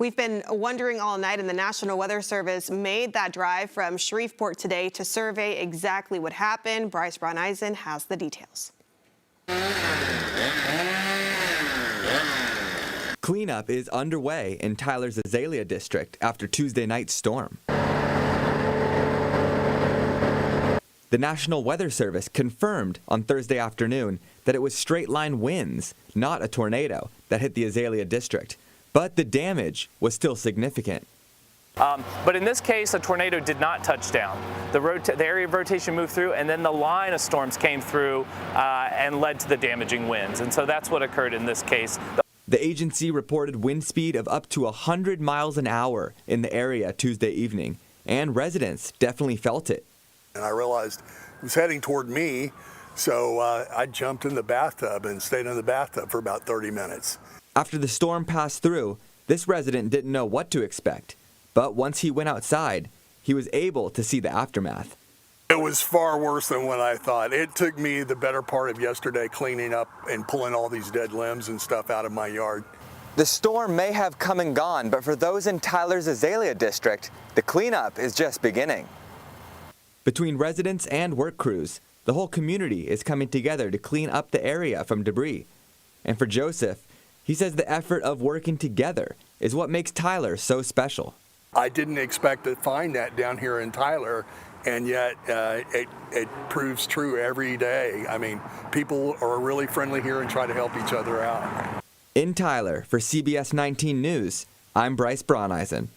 We've been wondering all night, and the National Weather Service made that drive from Shreveport today to survey exactly what happened. Bryce Brown-Eisen has the details. Cleanup is underway in Tyler's Azalea District after Tuesday night's storm. The National Weather Service confirmed on Thursday afternoon that it was straight-line winds, not a tornado, that hit the Azalea District. But the damage was still significant. But in this case, a tornado did not touch down. The area of rotation moved through, and then the line of storms came through and led to the damaging winds. And so that's what occurred in this case. The agency reported wind speed of up to 100 miles an hour in the area Tuesday evening, and residents definitely felt it. And I realized it was heading toward me, so I jumped in the bathtub and stayed in the bathtub for about 30 minutes. After the storm passed through, this resident didn't know what to expect. But once he went outside, he was able to see the aftermath. It was far worse than what I thought. It took me the better part of yesterday cleaning up and pulling all these dead limbs and stuff out of my yard. The storm may have come and gone, but for those in Tyler's Azalea District, the cleanup is just beginning. Between residents and work crews, the whole community is coming together to clean up the area from debris. And for Joseph, he says the effort of working together is what makes Tyler so special. I didn't expect to find that down here in Tyler, and yet it proves true every day. I mean, people are really friendly here and try to help each other out. In Tyler, for CBS 19 News, I'm Bryce Brown-Eisen.